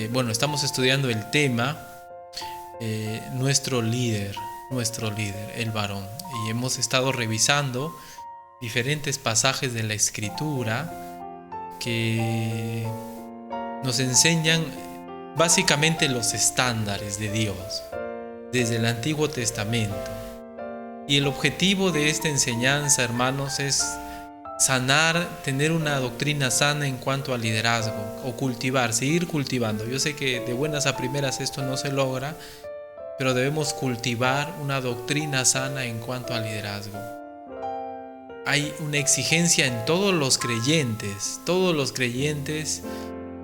Estamos estudiando el tema nuestro líder, el varón. Y hemos estado revisando diferentes pasajes de la Escritura que nos enseñan básicamente los estándares de Dios desde el Antiguo Testamento. Y el objetivo de esta enseñanza, hermanos, es sanar, tener una doctrina sana en cuanto al liderazgo, o cultivar, seguir cultivando. Yo sé que de buenas a primeras esto no se logra, pero debemos cultivar una doctrina sana en cuanto al liderazgo. Hay una exigencia en todos los creyentes,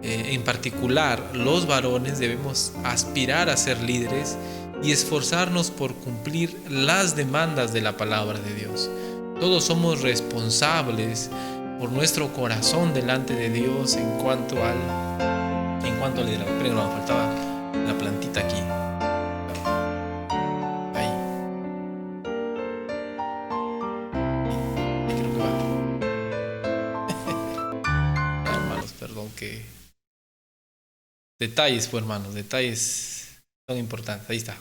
en particular los varones, debemos aspirar a ser líderes y esforzarnos por cumplir las demandas de la palabra de Dios. Todos somos responsables por nuestro corazón delante de Dios en cuanto al liderazgo. Pero no, faltaba la plantita aquí. Ahí. Creo que va. Hermanos, perdón que... Detalles, pues, hermanos, detalles son importantes. Ahí está.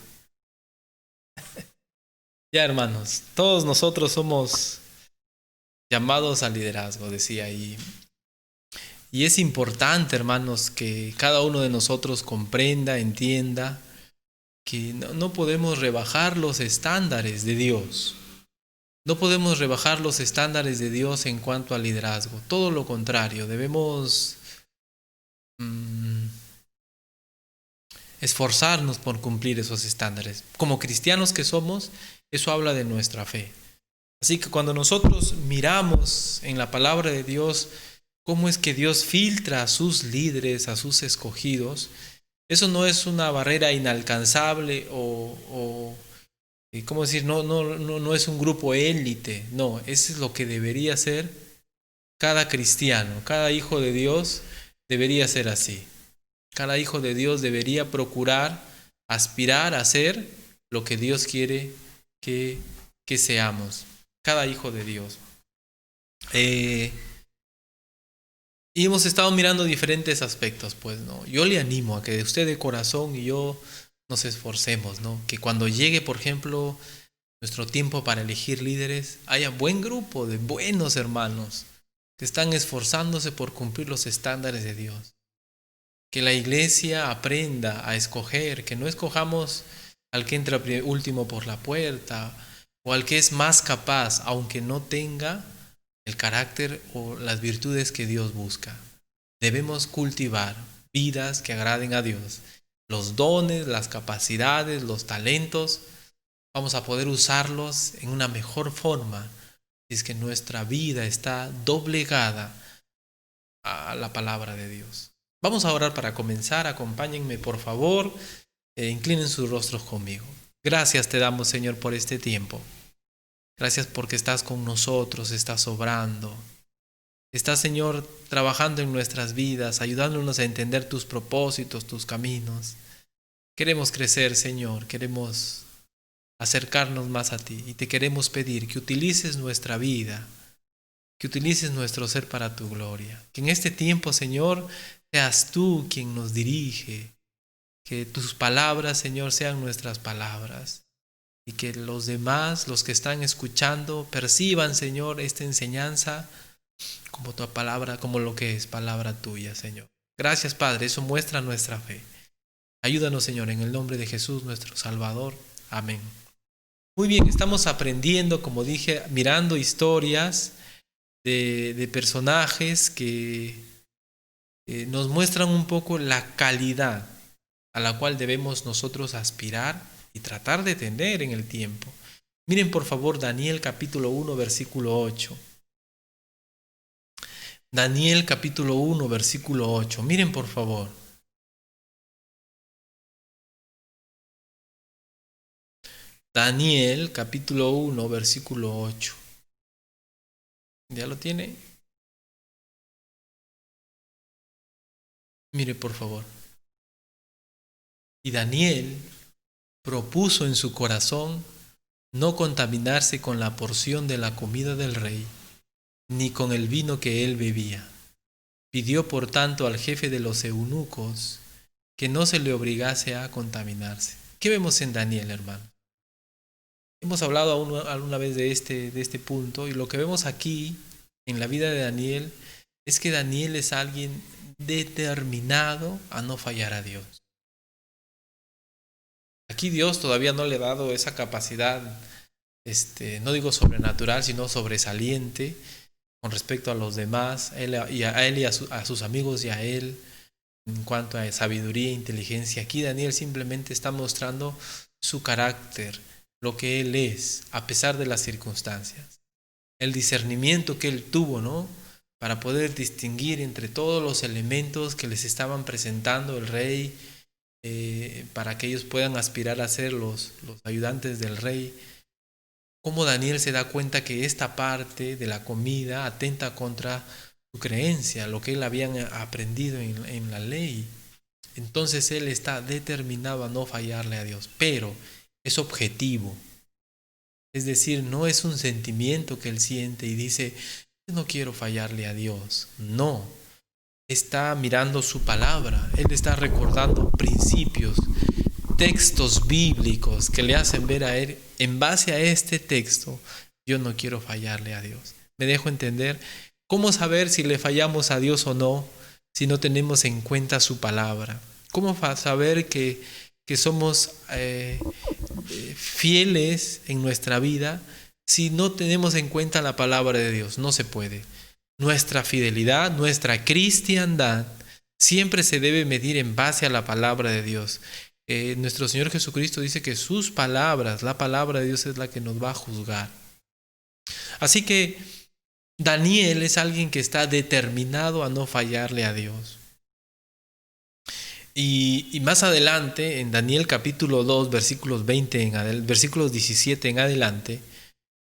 Ya, hermanos, todos nosotros somos llamados al liderazgo, decía ahí. Y es importante, hermanos, que cada uno de nosotros comprenda, entienda que no podemos rebajar los estándares de Dios. No podemos rebajar los estándares de Dios en cuanto al liderazgo. Todo lo contrario, debemos esforzarnos por cumplir esos estándares. Como cristianos que somos, eso habla de nuestra fe. Así que cuando nosotros miramos en la palabra de Dios cómo es que Dios filtra a sus líderes, a sus escogidos, eso no es una barrera inalcanzable ¿cómo decir? No es un grupo élite. No, eso es lo que debería ser cada cristiano, cada hijo de Dios debería ser así. Cada hijo de Dios debería procurar, aspirar a ser lo que Dios quiere que seamos. Cada hijo de Dios. Y hemos estado mirando diferentes aspectos, pues, ¿no? Yo le animo a que usted de corazón y yo nos esforcemos, ¿no? Que cuando llegue, por ejemplo, nuestro tiempo para elegir líderes, haya buen grupo de buenos hermanos que están esforzándose por cumplir los estándares de Dios. Que la iglesia aprenda a escoger, que no escojamos al que entra último por la puerta o al que es más capaz, aunque no tenga el carácter o las virtudes que Dios busca. Debemos cultivar vidas que agraden a Dios. Los dones, las capacidades, los talentos, vamos a poder usarlos en una mejor forma si es que nuestra vida está doblegada a la palabra de Dios. Vamos a orar para comenzar. Acompáñenme, por favor. Inclinen sus rostros conmigo. Gracias te damos, Señor, por este tiempo. Gracias porque estás con nosotros, estás obrando. Estás, Señor, trabajando en nuestras vidas, ayudándonos a entender tus propósitos, tus caminos. Queremos crecer, Señor. Queremos acercarnos más a ti. Y te queremos pedir que utilices nuestra vida, que utilices nuestro ser para tu gloria. Que en este tiempo, Señor, seas tú quien nos dirige, que tus palabras, Señor, sean nuestras palabras y que los demás, los que están escuchando, perciban, Señor, esta enseñanza como tu palabra, como lo que es palabra tuya, Señor. Gracias, Padre, eso muestra nuestra fe. Ayúdanos, Señor, en el nombre de Jesús, nuestro Salvador. Amén. Muy bien, estamos aprendiendo, como dije, mirando historias de personajes que nos muestran un poco la calidad a la cual debemos nosotros aspirar y tratar de tener en el tiempo. Miren por favor Daniel capítulo 1 versículo 8. Daniel capítulo 1 versículo 8. Miren por favor. Daniel capítulo 1 versículo 8. ¿Ya lo tiene? Mire por favor. Y Daniel propuso en su corazón no contaminarse con la porción de la comida del rey, ni con el vino que él bebía. Pidió por tanto al jefe de los eunucos que no se le obligase a contaminarse. ¿Qué vemos en Daniel, hermano? Hemos hablado alguna vez de este punto, y lo que vemos aquí en la vida de Daniel es que Daniel es alguien determinado a no fallar a Dios. Aquí Dios todavía no le ha dado esa capacidad, no digo sobrenatural, sino sobresaliente con respecto a los demás, a él y a sus amigos y a él, en cuanto a sabiduría e inteligencia. Aquí Daniel simplemente está mostrando su carácter, lo que él es, a pesar de las circunstancias. El discernimiento que él tuvo, ¿no?, para poder distinguir entre todos los elementos que les estaban presentando el rey, para que ellos puedan aspirar a ser los ayudantes del rey. Cómo Daniel se da cuenta que esta parte de la comida atenta contra su creencia, lo que él había aprendido en la ley. Entonces él está determinado a no fallarle a Dios, pero es objetivo. Es decir, no es un sentimiento que él siente y dice, yo no quiero fallarle a Dios. No, está mirando su palabra, él está recordando principios, textos bíblicos que le hacen ver a él, en base a este texto, yo no quiero fallarle a Dios. ¿Me dejo entender? ¿Cómo saber si le fallamos a Dios o no si no tenemos en cuenta su palabra? ¿Cómo saber que somos fieles en nuestra vida si no tenemos en cuenta la palabra de Dios? No se puede. Nuestra fidelidad, nuestra cristiandad siempre se debe medir en base a la palabra de Dios. Nuestro Señor Jesucristo dice que sus palabras, la palabra de Dios, es la que nos va a juzgar. Así que Daniel es alguien que está determinado a no fallarle a Dios. Y más adelante, en Daniel capítulo 2, versículos 17 en adelante,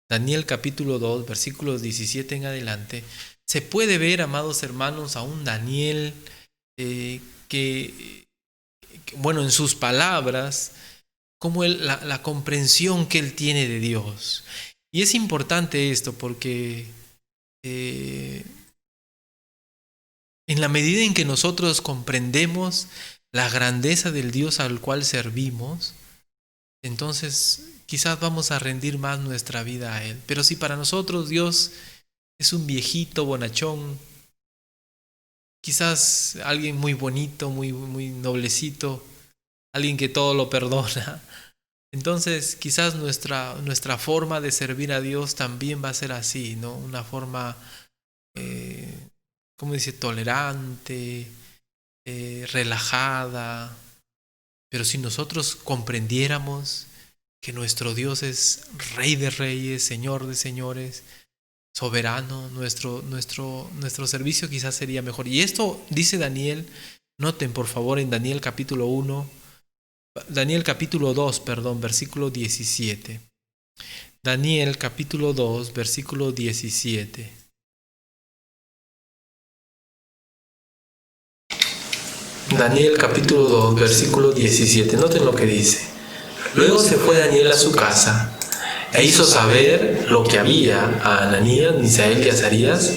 Daniel capítulo 2, versículos 17 en adelante, se puede ver, amados hermanos, a un Daniel que, en sus palabras, como la comprensión que él tiene de Dios. Y es importante esto porque en la medida en que nosotros comprendemos la grandeza del Dios al cual servimos, entonces quizás vamos a rendir más nuestra vida a Él. Pero si para nosotros Dios es un viejito bonachón, quizás alguien muy bonito, muy, muy noblecito, alguien que todo lo perdona, entonces quizás nuestra forma de servir a Dios también va a ser así, ¿no? Una forma, tolerante, relajada. Pero si nosotros comprendiéramos que nuestro Dios es Rey de Reyes, Señor de Señores, soberano, nuestro servicio quizás sería mejor. Y esto dice Daniel, noten por favor en Daniel capítulo 2, versículo 17. Daniel capítulo 2, versículo 17. Daniel capítulo 2, versículo 17. Noten lo que dice. Luego se fue Daniel a su casa e hizo saber lo que había a Ananías, Misael y Azarías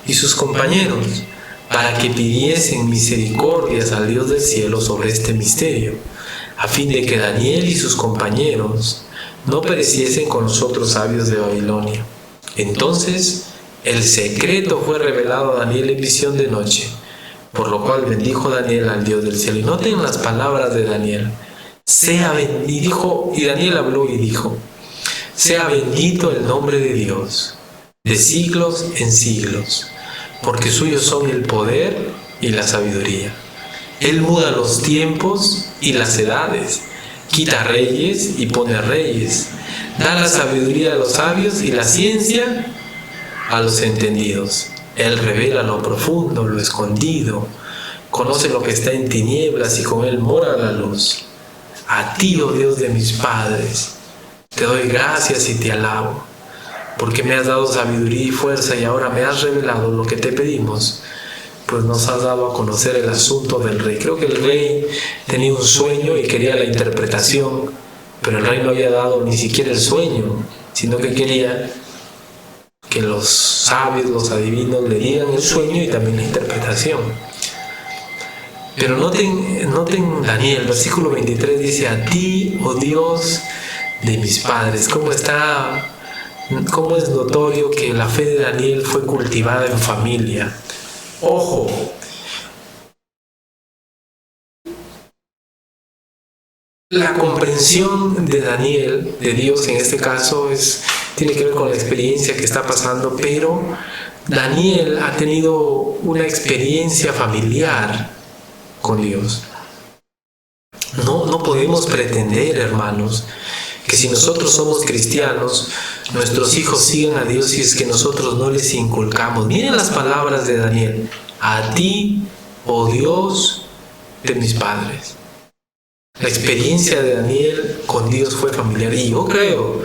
y sus compañeros, para que pidiesen misericordias al Dios del cielo sobre este misterio, a fin de que Daniel y sus compañeros no pereciesen con los otros sabios de Babilonia. Entonces el secreto fue revelado a Daniel en visión de noche, por lo cual bendijo Daniel al Dios del cielo. Y noten las palabras de Daniel. Y Daniel habló y dijo: sea bendito el nombre de Dios, de siglos en siglos, porque suyos son el poder y la sabiduría. Él muda los tiempos y las edades, quita reyes y pone reyes, da la sabiduría a los sabios y la ciencia a los entendidos. Él revela lo profundo, lo escondido, conoce lo que está en tinieblas y con él mora la luz. A ti, oh Dios de mis padres, te doy gracias y te alabo, porque me has dado sabiduría y fuerza y ahora me has revelado lo que te pedimos, pues nos has dado a conocer el asunto del rey. Creo que el rey tenía un sueño y quería la interpretación, pero el rey no había dado ni siquiera el sueño, sino que quería que los sabios, los adivinos le digan el sueño y también la interpretación. Pero noten Daniel, versículo 23 dice: a ti, oh Dios de mis padres. ¿Cómo es notorio que la fe de Daniel fue cultivada en familia? Ojo, la comprensión de Daniel, de Dios en este caso, tiene que ver con la experiencia que está pasando, pero Daniel ha tenido una experiencia familiar con Dios. No podemos pretender, hermanos, que si nosotros somos cristianos, nuestros hijos sigan a Dios si es que nosotros no les inculcamos. Miren las palabras de Daniel: a ti, oh Dios de mis padres. La experiencia de Daniel con Dios fue familiar, y yo creo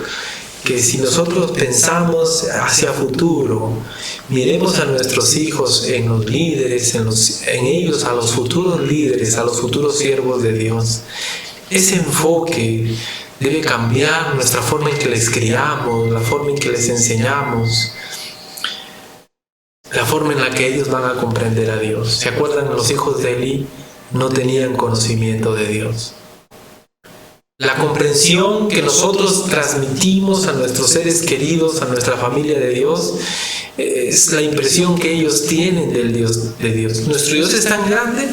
que si nosotros pensamos hacia futuro, miremos a nuestros hijos en los líderes, en ellos, a los futuros líderes, a los futuros siervos de Dios. Ese enfoque debe cambiar nuestra forma en que les criamos, la forma en que les enseñamos, la forma en la que ellos van a comprender a Dios. ¿Se acuerdan? Los hijos de Elí no tenían conocimiento de Dios. La comprensión que nosotros transmitimos a nuestros seres queridos, a nuestra familia de Dios, es la impresión que ellos tienen del Dios de Dios. Nuestro Dios es tan grande,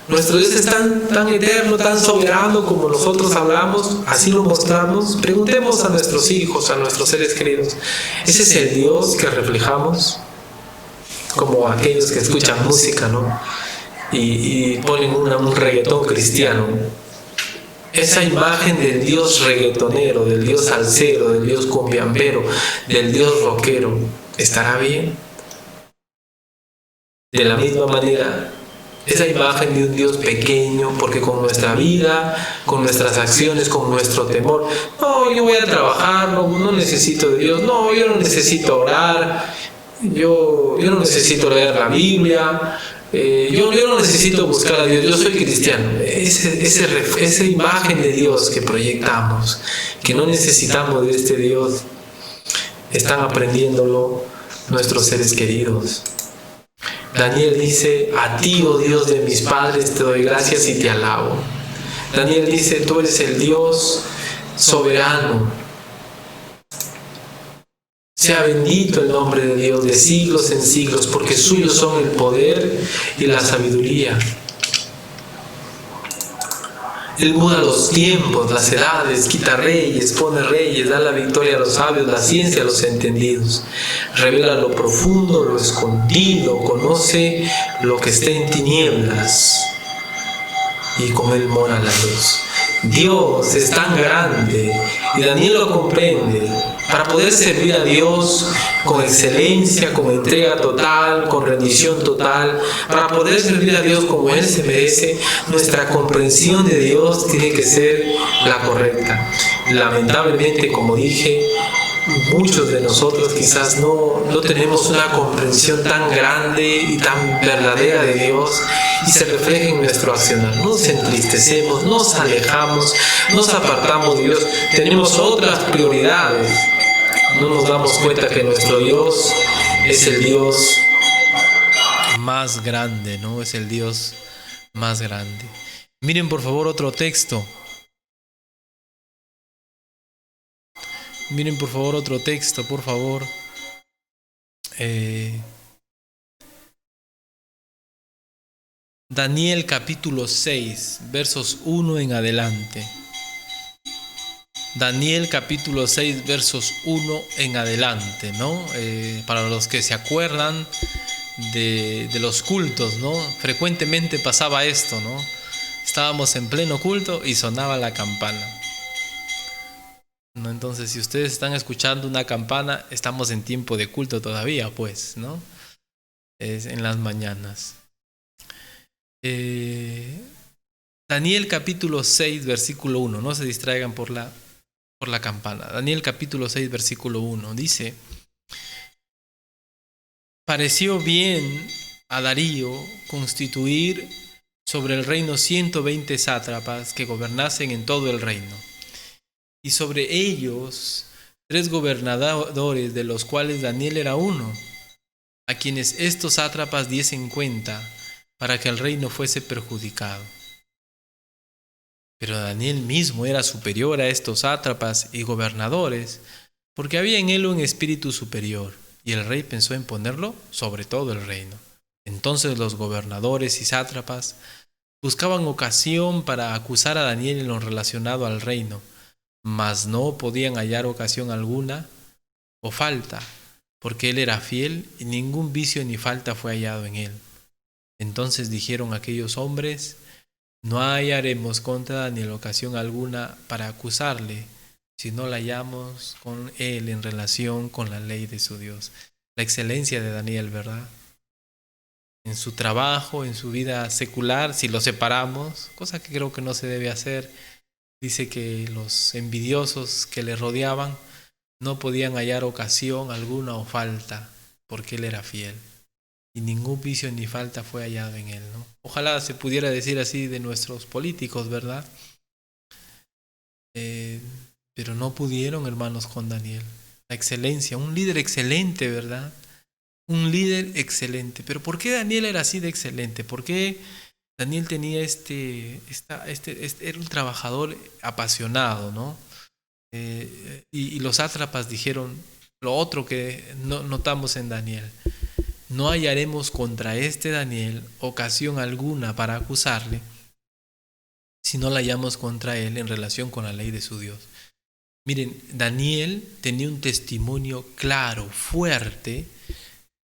nuestro Dios es tan eterno, tan soberano como nosotros hablamos, así lo mostramos. Preguntemos a nuestros hijos, a nuestros seres queridos: ¿ese es el Dios que reflejamos? Como aquellos que escuchan música, ¿no? Y ponen un reggaetón cristiano. Esa imagen del Dios reggaetonero, del Dios salsero, del Dios cumbiambero, del Dios rockero, ¿estará bien? De la misma manera, esa imagen de un Dios pequeño, porque con nuestra vida, con nuestras acciones, con nuestro temor: no, yo voy a trabajar, no necesito de Dios, no, yo no necesito orar, yo no necesito leer la Biblia, yo no necesito buscar a Dios, yo soy cristiano. Esa imagen de Dios que proyectamos, que no necesitamos de este Dios, están aprendiéndolo nuestros seres queridos. Daniel dice: a ti, oh Dios de mis padres, te doy gracias y te alabo. Daniel dice: tú eres el Dios soberano. Sea bendito el nombre de Dios de siglos en siglos, porque suyos son el poder y la sabiduría. Él muda los tiempos, las edades, quita reyes, pone reyes, da la victoria a los sabios, la ciencia a los entendidos. Revela lo profundo, lo escondido, conoce lo que está en tinieblas, y con él mora la luz. Dios es tan grande, y Daniel lo comprende. Para poder servir a Dios con excelencia, con entrega total, con rendición total, para poder servir a Dios como Él se merece, nuestra comprensión de Dios tiene que ser la correcta. Lamentablemente, como dije, muchos de nosotros quizás no tenemos una comprensión tan grande y tan verdadera de Dios, y se refleja en nuestro accionar. Nos entristecemos, nos alejamos, nos apartamos de Dios, tenemos otras prioridades. No nos damos cuenta que nuestro Dios es el Dios más grande, ¿no? Es el Dios más grande. Miren por favor otro texto. Miren por favor otro texto, por favor. Daniel capítulo 6, versos 1 en adelante. Daniel capítulo 6, versos 1 en adelante, ¿no? Para los que se acuerdan de los cultos, ¿no? Frecuentemente pasaba esto, ¿no? Estábamos en pleno culto y sonaba la campana, ¿no? Entonces, si ustedes están escuchando una campana, estamos en tiempo de culto todavía, pues, ¿no? Es en las mañanas. Daniel capítulo 6, versículo 1. No se distraigan por la campana. Daniel capítulo 6, versículo 1. Dice: pareció bien a Darío constituir sobre el reino 120 sátrapas que gobernasen en todo el reino, y sobre ellos 3 gobernadores, de los cuales Daniel era uno, a quienes estos sátrapas diesen cuenta para que el rey no fuese perjudicado. Pero Daniel mismo era superior a estos sátrapas y gobernadores, porque había en él un espíritu superior, y el rey pensó en ponerlo sobre todo el reino. Entonces los gobernadores y sátrapas buscaban ocasión para acusar a Daniel en lo relacionado al reino, mas no podían hallar ocasión alguna o falta, porque él era fiel y ningún vicio ni falta fue hallado en él. Entonces dijeron aquellos hombres: no hallaremos contra Daniel ocasión alguna para acusarle, si no la hallamos con él en relación con la ley de su Dios. La excelencia de Daniel, ¿verdad? En su trabajo, en su vida secular, si lo separamos, cosa que creo que no se debe hacer, dice que los envidiosos que le rodeaban no podían hallar ocasión alguna o falta, porque él era fiel. Y ningún vicio ni falta fue hallado en él, ¿no? Ojalá se pudiera decir así de nuestros políticos, ¿verdad? Pero no pudieron, hermanos, con Daniel. La excelencia, un líder excelente, ¿verdad? Un líder excelente. Pero ¿por qué Daniel era así de excelente? ¿Por qué Daniel tenía era un trabajador apasionado, ¿no? Y los sátrapas dijeron lo otro que notamos en Daniel: no hallaremos contra este Daniel ocasión alguna para acusarle, si no la hallamos contra él en relación con la ley de su Dios. Miren, Daniel tenía un testimonio claro, fuerte,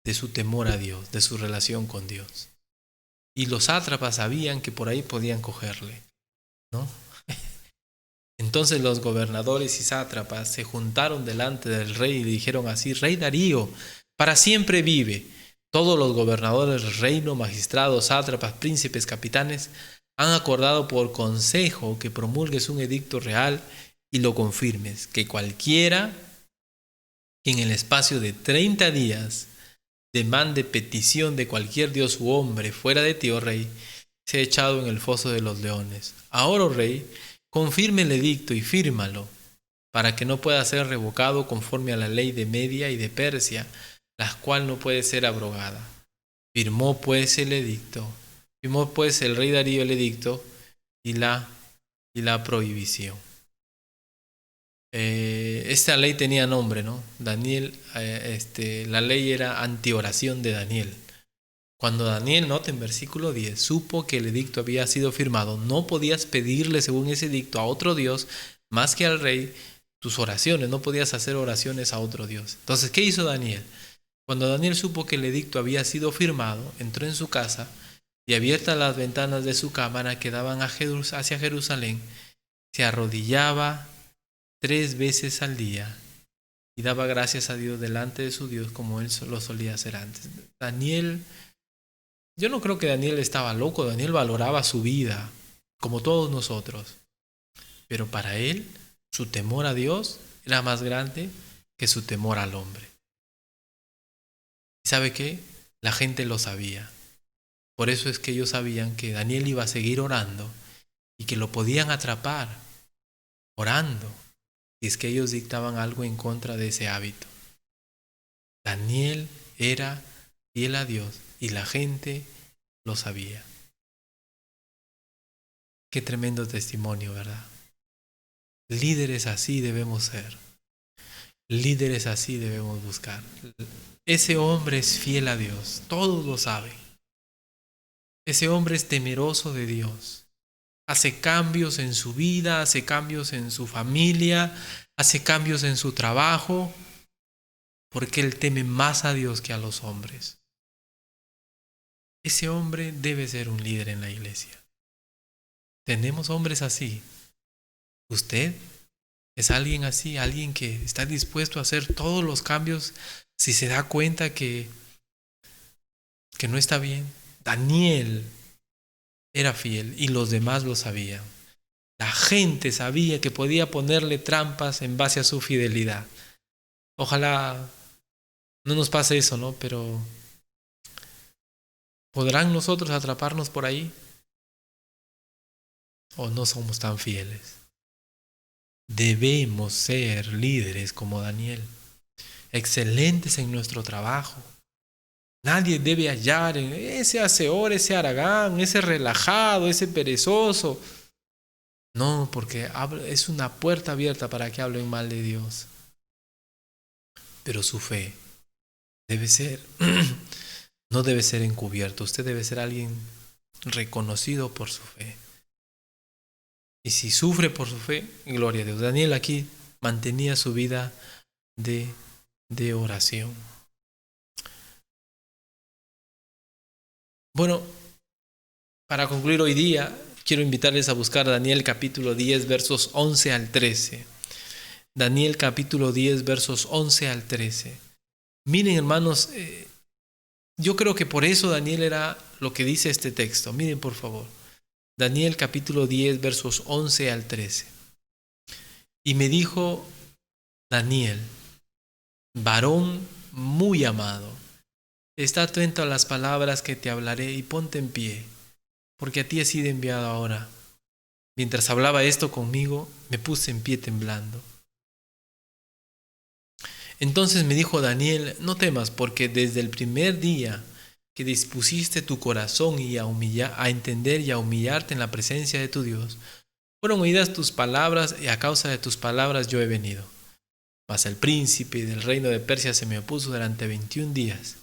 de su temor a Dios, de su relación con Dios. Y los sátrapas sabían que por ahí podían cogerle, ¿no? Entonces los gobernadores y sátrapas se juntaron delante del rey y le dijeron así: Rey Darío, para siempre vive. Todos los gobernadores del reino, magistrados, sátrapas, príncipes, capitanes, han acordado por consejo que promulgues un edicto real y lo confirmes, que cualquiera que en el espacio de 30 días demande petición de cualquier dios u hombre fuera de ti, oh rey, sea echado en el foso de los leones. Ahora, oh rey, confirme el edicto y fírmalo, para que no pueda ser revocado conforme a la ley de Media y de Persia, la cual no puede ser abrogada. Firmó pues el rey Darío el edicto y la prohibición. Esta ley tenía nombre, ¿no? Daniel, la ley era antioración de Daniel. Cuando Daniel, nota en versículo 10, supo que el edicto había sido firmado, no podías pedirle según ese edicto a otro Dios más que al rey tus oraciones, no podías hacer oraciones a otro Dios. Entonces, ¿qué hizo Daniel? Cuando Daniel supo que el edicto había sido firmado, entró en su casa y, abiertas las ventanas de su cámara que daban hacia Jerusalén, se arrodillaba 3 veces al día y daba gracias a Dios delante de su Dios, como él lo solía hacer antes. Daniel, yo no creo que Daniel estaba loco. Daniel valoraba su vida como todos nosotros, pero para él su temor a Dios era más grande que su temor al hombre. ¿Y sabe qué? La gente lo sabía. Por eso es que ellos sabían que Daniel iba a seguir orando y que lo podían atrapar orando, y es que ellos dictaban algo en contra de ese hábito. Daniel era fiel a Dios y la gente lo sabía. Qué tremendo testimonio, ¿verdad? Líderes así debemos ser. Líderes así debemos buscar. Ese hombre es fiel a Dios, todos lo saben. Ese hombre es temeroso de Dios. Hace cambios en su vida, hace cambios en su familia, hace cambios en su trabajo, porque él teme más a Dios que a los hombres. Ese hombre debe ser un líder en la iglesia. Tenemos hombres así. ¿Usted es alguien así? Alguien que está dispuesto a hacer todos los cambios si se da cuenta que no está bien. Daniel era fiel y los demás lo sabían. La gente sabía que podía ponerle trampas en base a su fidelidad. Ojalá no nos pase eso, ¿no? Pero ¿podrán nosotros atraparnos por ahí? ¿O no somos tan fieles? Debemos ser líderes como Daniel, excelentes en nuestro trabajo, Nadie debe hallar en ese hacedor, ese haragán, ese relajado, ese perezoso. No, porque es una puerta abierta para que hablen mal de Dios. Pero su fe debe ser, no debe ser encubierto. Usted debe ser alguien reconocido por su fe. Y si sufre por su fe, gloria a Dios. Daniel aquí mantenía su vida de oración. Bueno, para concluir hoy día, quiero invitarles a buscar Daniel capítulo 10, versos 11 al 13. Daniel capítulo 10, versos 11 al 13. Miren, hermanos, yo creo que por eso Daniel era lo que dice este texto. Miren, por favor. Daniel capítulo 10, versos 11 al 13. Y me dijo Daniel, varón muy amado, está atento a las palabras que te hablaré y ponte en pie, porque a ti he sido enviado ahora. Mientras hablaba esto conmigo, me puse en pie temblando. Entonces me dijo Daniel, no temas, porque desde el primer día que dispusiste tu corazón a entender y a humillarte en la presencia de tu Dios, fueron oídas tus palabras y a causa de tus palabras yo he venido. Mas el príncipe del reino de Persia se me opuso durante 21 días.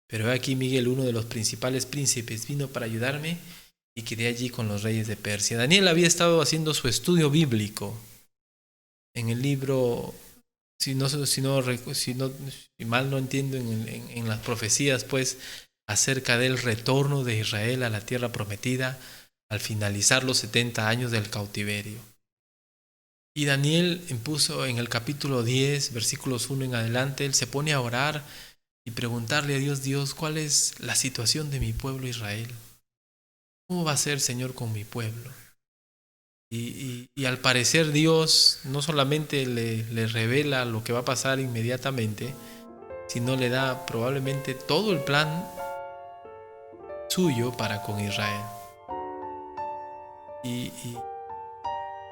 Pero he aquí Miguel, uno de los principales príncipes, vino para ayudarme y quedé allí con los reyes de Persia. Daniel había estado haciendo su estudio bíblico en el libro, si mal no entiendo, en las profecías, pues, acerca del retorno de Israel a la tierra prometida al finalizar los 70 años del cautiverio. Y Daniel impuso en el capítulo 10, versículos 1 en adelante, él se pone a orar y preguntarle a Dios, Dios, ¿cuál es la situación de mi pueblo Israel? ¿Cómo va a ser, Señor, con mi pueblo? Y al parecer Dios no solamente le revela lo que va a pasar inmediatamente, sino le da probablemente todo el plan suyo para con Israel. Y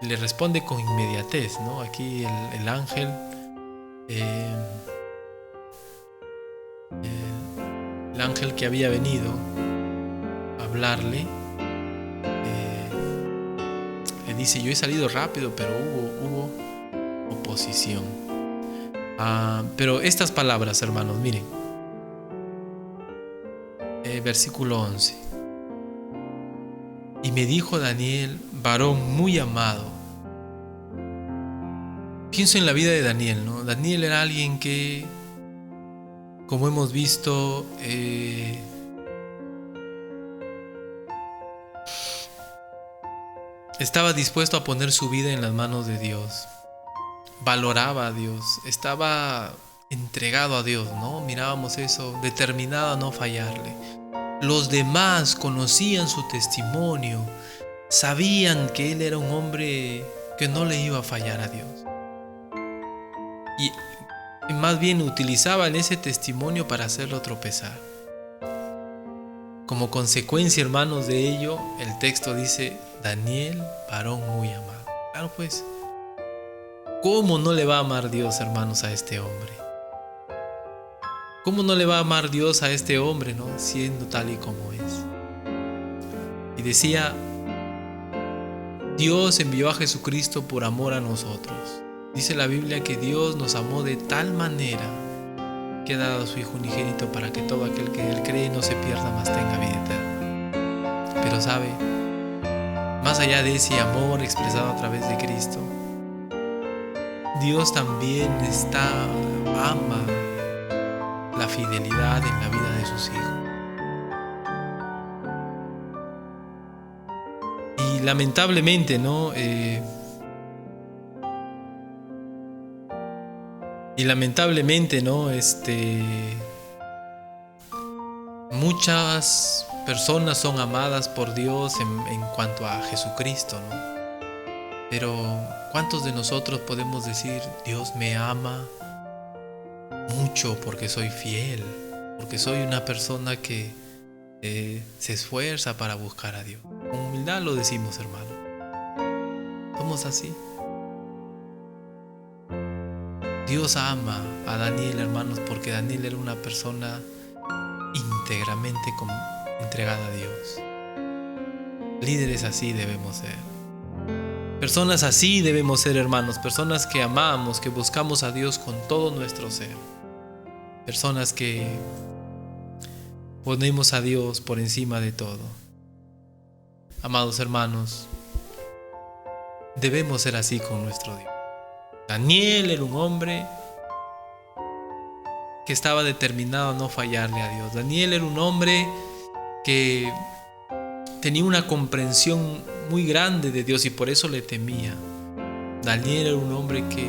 le responde con inmediatez, ¿no? Aquí el ángel, el ángel que había venido a hablarle, le dice, yo he salido rápido, pero hubo oposición. Pero estas palabras, hermanos, miren, versículo 11. Y me dijo Daniel, varón muy amado. Pienso en la vida de Daniel, ¿no? Daniel era alguien que, como hemos visto, estaba dispuesto a poner su vida en las manos de Dios. Valoraba a Dios, estaba entregado a Dios, ¿no? Mirábamos eso, determinado a no fallarle. Los demás conocían su testimonio, sabían que él era un hombre que no le iba a fallar a Dios. Y más bien utilizaban ese testimonio para hacerlo tropezar. Como consecuencia, hermanos, de ello, el texto dice, Daniel, varón muy amado. Claro, pues, ¿cómo no le va a amar Dios, hermanos, a este hombre? ¿Cómo no le va a amar Dios a este hombre, ¿no? Siendo tal y como es. Y decía, Dios envió a Jesucristo por amor a nosotros. Dice la Biblia que Dios nos amó de tal manera que ha dado a su Hijo unigénito para que todo aquel que en Él cree no se pierda, mas tenga vida eterna. Pero sabe, más allá de ese amor expresado a través de Cristo, Dios también ama la fidelidad en la vida de sus hijos. Y lamentablemente, ¿no? Muchas personas son amadas por Dios en cuanto a Jesucristo, ¿no? Pero ¿cuántos de nosotros podemos decir, Dios me ama mucho porque soy fiel, porque soy una persona que se esfuerza para buscar a Dios? Con humildad lo decimos, hermano. ¿Somos así? Dios ama a Daniel, hermanos, porque Daniel era una persona íntegra. íntegramente entregada a Dios. Líderes así debemos ser. Personas así debemos ser, hermanos. Personas que amamos, que buscamos a Dios con todo nuestro ser. Personas que ponemos a Dios por encima de todo. Amados hermanos, debemos ser así con nuestro Dios. Daniel era un hombre que estaba determinado a no fallarle a Dios. Daniel era un hombre que tenía una comprensión muy grande de Dios y por eso le temía. Daniel era un hombre que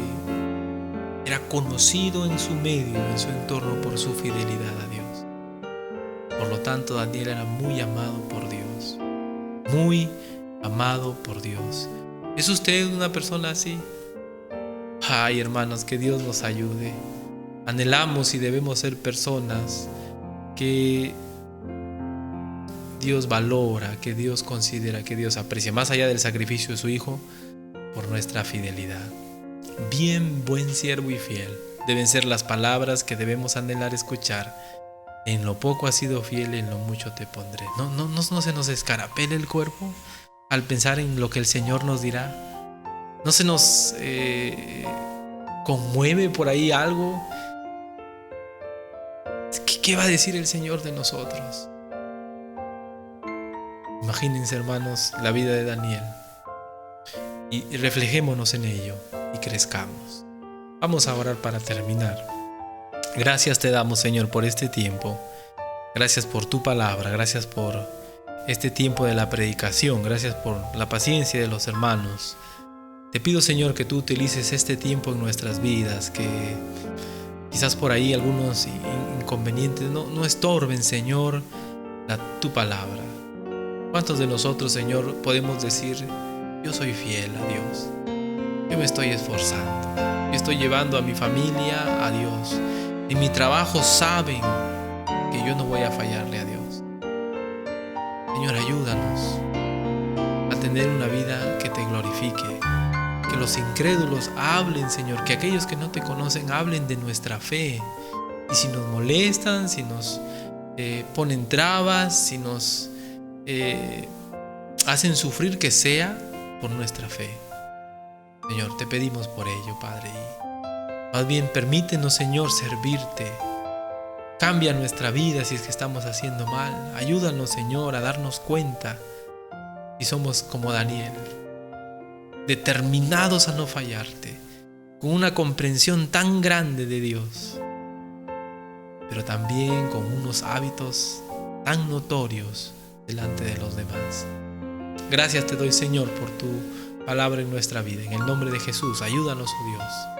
era conocido en su medio, en su entorno, por su fidelidad a Dios. Por lo tanto, Daniel era muy amado por Dios. Muy amado por Dios. ¿Es usted una persona así? Ay, hermanos, que Dios nos ayude. Anhelamos y debemos ser personas que Dios valora, que Dios considera, que Dios aprecia, más allá del sacrificio de su Hijo, por nuestra fidelidad. Bien, buen siervo y fiel, deben ser las palabras que debemos anhelar escuchar. En lo poco has sido fiel, en lo mucho te pondré. No se nos escarapele el cuerpo al pensar en lo que el Señor nos dirá. No se nos conmueve por ahí algo. ¿Qué va a decir el Señor de nosotros? Imagínense, hermanos, la vida de Daniel y reflejémonos en ello y crezcamos. Vamos a orar para terminar. Gracias te damos, Señor, por este tiempo. Gracias por tu palabra. Gracias por este tiempo de la predicación. Gracias por la paciencia de los hermanos. Te pido, Señor, que tú utilices este tiempo en nuestras vidas, que quizás por ahí algunos inconvenientes no estorben, Señor, tu palabra. ¿Cuántos de nosotros, Señor, podemos decir: yo soy fiel a Dios, yo me estoy esforzando, yo estoy llevando a mi familia a Dios, en mi trabajo saben que yo no voy a fallarle a Dios? Señor, ayúdanos a tener una vida que te glorifique, que los incrédulos hablen, Señor, que aquellos que no te conocen hablen de nuestra fe. Y si nos molestan, si nos ponen trabas, si nos hacen sufrir, que sea por nuestra fe. Señor, te pedimos por ello, Padre. Y más bien permítenos, Señor, servirte. Cambia nuestra vida si es que estamos haciendo mal. Ayúdanos, Señor, a darnos cuenta si somos como Daniel, determinados a no fallarte, con una comprensión tan grande de Dios, pero también con unos hábitos tan notorios delante de los demás. Gracias te doy, Señor, por tu palabra en nuestra vida. En el nombre de Jesús, ayúdanos, oh Dios.